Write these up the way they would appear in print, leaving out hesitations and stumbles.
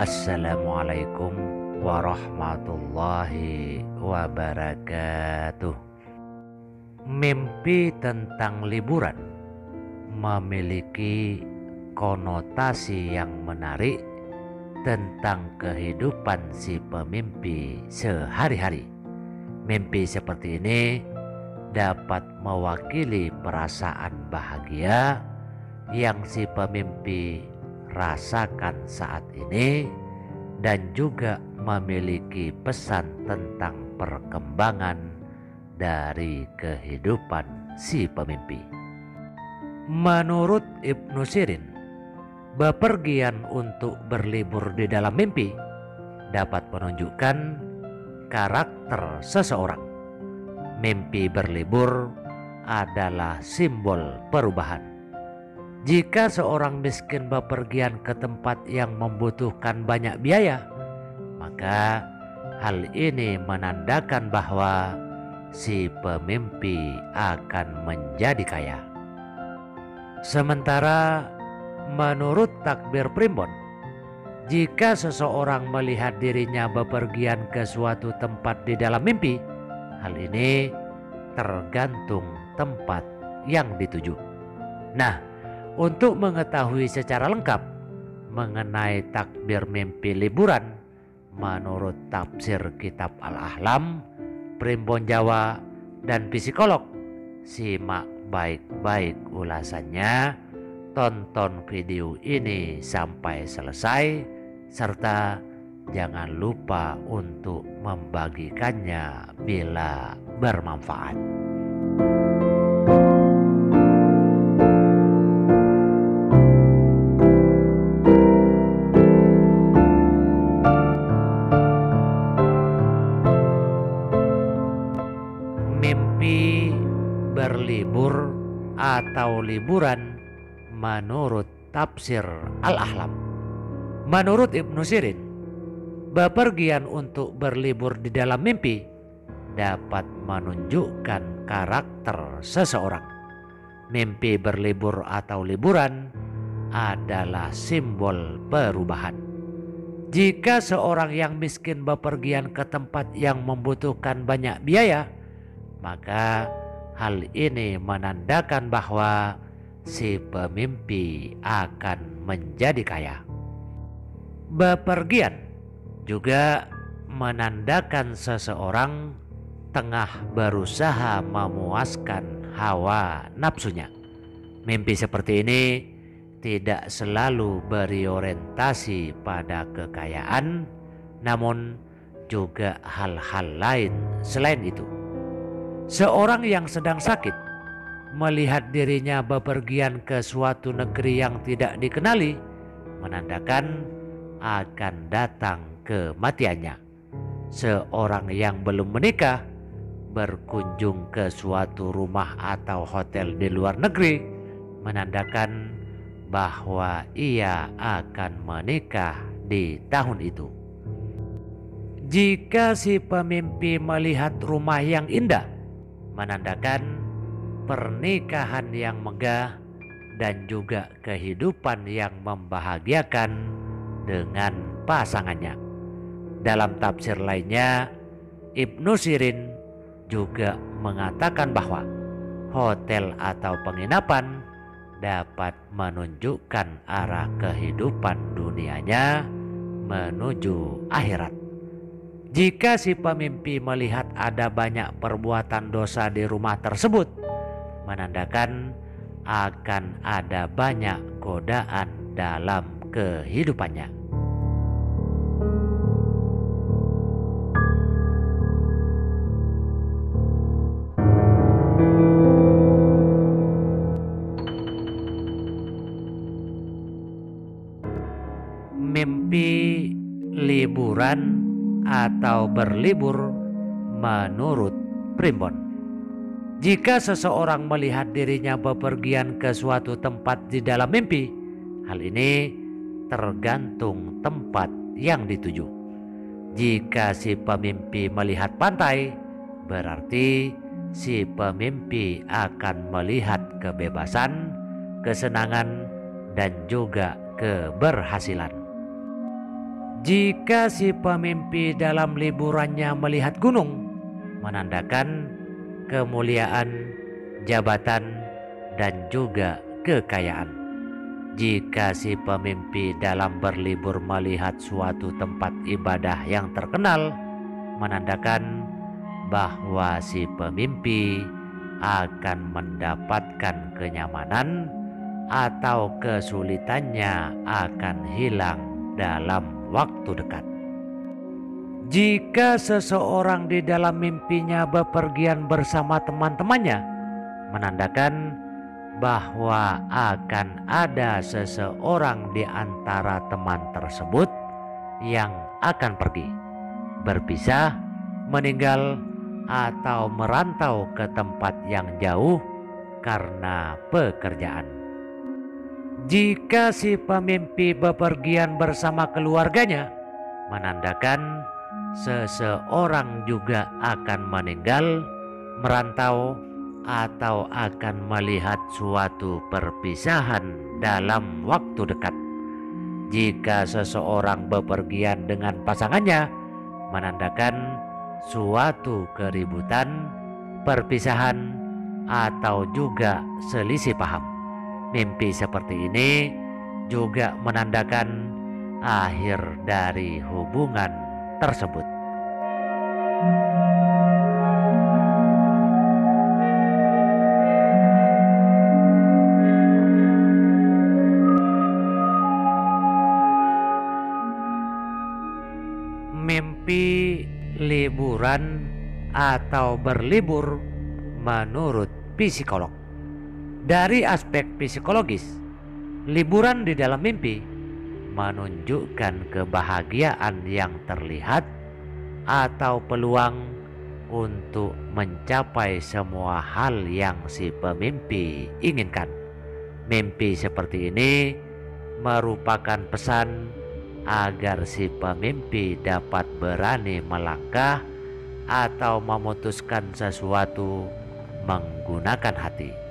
Assalamualaikum warahmatullahi wabarakatuh. Mimpi tentang liburan memiliki konotasi yang menarik tentang kehidupan si pemimpi sehari-hari. Mimpi seperti ini dapat mewakili perasaan bahagia yang si pemimpi rasakan saat ini dan juga memiliki pesan tentang perkembangan dari kehidupan si pemimpi. Menurut Ibnu Sirin, bepergian untuk berlibur di dalam mimpi dapat menunjukkan karakter seseorang. Mimpi berlibur adalah simbol perubahan. Jika seorang miskin bepergian ke tempat yang membutuhkan banyak biaya, maka hal ini menandakan bahwa si pemimpi akan menjadi kaya. Sementara menurut takbir primbon, jika seseorang melihat dirinya bepergian ke suatu tempat di dalam mimpi, hal ini tergantung tempat yang dituju. Nah, untuk mengetahui secara lengkap mengenai takbir mimpi liburan menurut tafsir kitab Al-Ahlam, Primbon Jawa, dan Psikolog, simak baik-baik ulasannya, tonton video ini sampai selesai, serta jangan lupa untuk membagikannya bila bermanfaat. Mimpi berlibur atau liburan menurut tafsir Al-Ahlam. Menurut Ibnu Sirin, bepergian untuk berlibur di dalam mimpi dapat menunjukkan karakter seseorang. Mimpi berlibur atau liburan adalah simbol perubahan. Jika seorang yang miskin bepergian ke tempat yang membutuhkan banyak biaya, maka hal ini menandakan bahwa si pemimpi akan menjadi kaya. Bepergian juga menandakan seseorang tengah berusaha memuaskan hawa nafsunya. Mimpi seperti ini tidak selalu berorientasi pada kekayaan, namun juga hal-hal lain selain itu. Seorang yang sedang sakit melihat dirinya bepergian ke suatu negeri yang tidak dikenali menandakan akan datang kematiannya. Seorang yang belum menikah berkunjung ke suatu rumah atau hotel di luar negeri menandakan bahwa ia akan menikah di tahun itu. Jika si pemimpi melihat rumah yang indah, menandakan pernikahan yang megah dan juga kehidupan yang membahagiakan dengan pasangannya. Dalam tafsir lainnya, Ibnu Sirin juga mengatakan bahwa hotel atau penginapan dapat menunjukkan arah kehidupan dunianya menuju akhirat. Jika si pemimpi melihat ada banyak perbuatan dosa di rumah tersebut, menandakan akan ada banyak godaan dalam kehidupannya. Mimpi liburan atau berlibur menurut primbon. Jika seseorang melihat dirinya bepergian ke suatu tempat di dalam mimpi, hal ini tergantung tempat yang dituju. Jika si pemimpi melihat pantai, berarti si pemimpi akan melihat kebebasan, kesenangan, dan juga keberhasilan. Jika si pemimpi dalam liburannya melihat gunung, menandakan kemuliaan, jabatan, dan juga kekayaan. Jika si pemimpi dalam berlibur melihat suatu tempat ibadah yang terkenal, menandakan bahwa si pemimpi akan mendapatkan kenyamanan atau kesulitannya akan hilang dalam waktu dekat. Jika seseorang di dalam mimpinya bepergian bersama teman-temannya, menandakan bahwa akan ada seseorang di antara teman tersebut yang akan pergi, berpisah, meninggal, atau merantau ke tempat yang jauh karena pekerjaan. Jika si pemimpi bepergian bersama keluarganya, menandakan seseorang juga akan meninggal, merantau, atau akan melihat suatu perpisahan dalam waktu dekat. Jika seseorang bepergian dengan pasangannya, menandakan suatu keributan, perpisahan, atau juga selisih paham. Mimpi seperti ini juga menandakan akhir dari hubungan tersebut. Mimpi liburan atau berlibur menurut psikolog. Dari aspek psikologis, liburan di dalam mimpi menunjukkan kebahagiaan yang terlihat atau peluang untuk mencapai semua hal yang si pemimpi inginkan. Mimpi seperti ini merupakan pesan agar si pemimpi dapat berani melangkah atau memutuskan sesuatu menggunakan hati.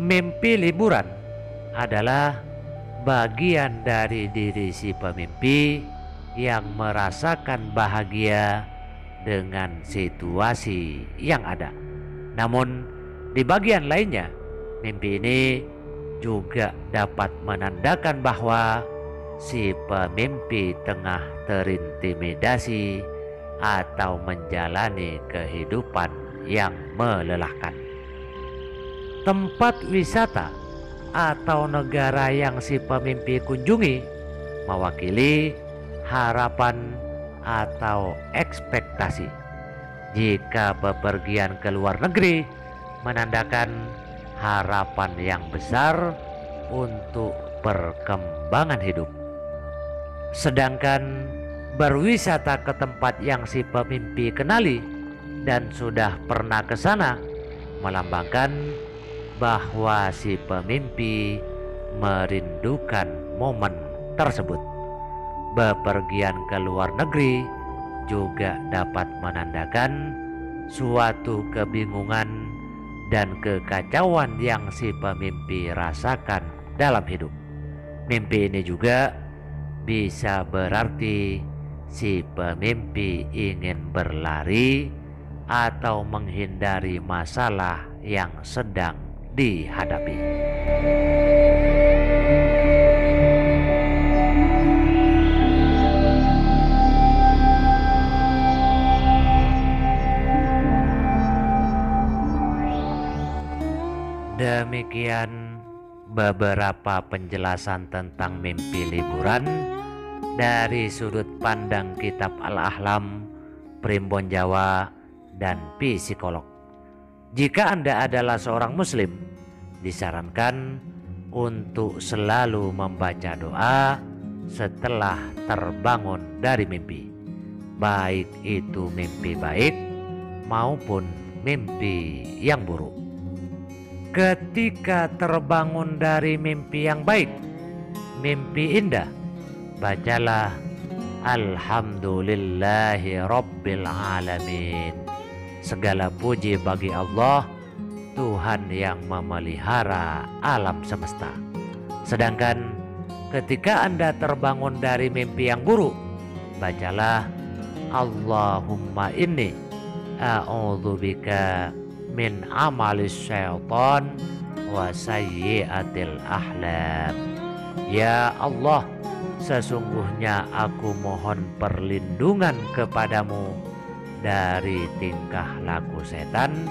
Mimpi liburan adalah bagian dari diri si pemimpi yang merasakan bahagia dengan situasi yang ada. Namun di bagian lainnya, mimpi ini juga dapat menandakan bahwa si pemimpi tengah terintimidasi atau menjalani kehidupan yang melelahkan. Tempat wisata atau negara yang si pemimpi kunjungi mewakili harapan atau ekspektasi. Jika bepergian ke luar negeri menandakan harapan yang besar untuk perkembangan hidup. Sedangkan berwisata ke tempat yang si pemimpi kenali dan sudah pernah ke sana melambangkan bahwa si pemimpi merindukan momen tersebut. Bepergian ke luar negeri juga dapat menandakan suatu kebingungan dan kekacauan yang si pemimpi rasakan dalam hidup. Mimpi ini juga bisa berarti si pemimpi ingin berlari atau menghindari masalah yang sedang dihadapi. Demikian beberapa penjelasan tentang mimpi liburan dari sudut pandang kitab Al-Ahlam, Primbon Jawa, dan psikolog. Jika Anda adalah seorang muslim, disarankan untuk selalu membaca doa setelah terbangun dari mimpi, baik itu mimpi baik maupun mimpi yang buruk. Ketika terbangun dari mimpi yang baik, mimpi indah, bacalah Alhamdulillahi Rabbil Alamin. Segala puji bagi Allah, Tuhan yang memelihara alam semesta. Sedangkan Ketika Anda terbangun dari mimpi yang buruk, bacalah Allahumma inni a'udzubika min amalis syaitan wa sayyiatil ahlam. Ya Allah, sesungguhnya aku mohon perlindungan kepadamu dari tingkah laku setan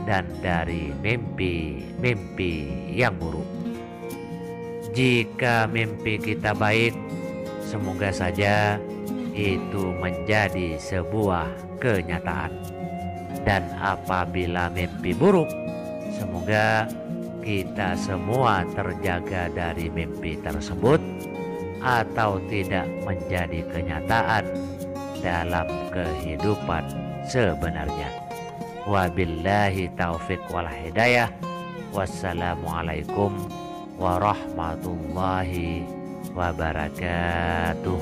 dan dari mimpi-mimpi yang buruk. Jika mimpi kita baik, semoga saja itu menjadi sebuah kenyataan. Dan apabila mimpi buruk, semoga kita semua terjaga dari mimpi tersebut atau tidak menjadi kenyataan dalam kehidupan sebenarnya. Wabillahi taufik wal hidayah. Wassalamualaikum warahmatullahi wabarakatuh.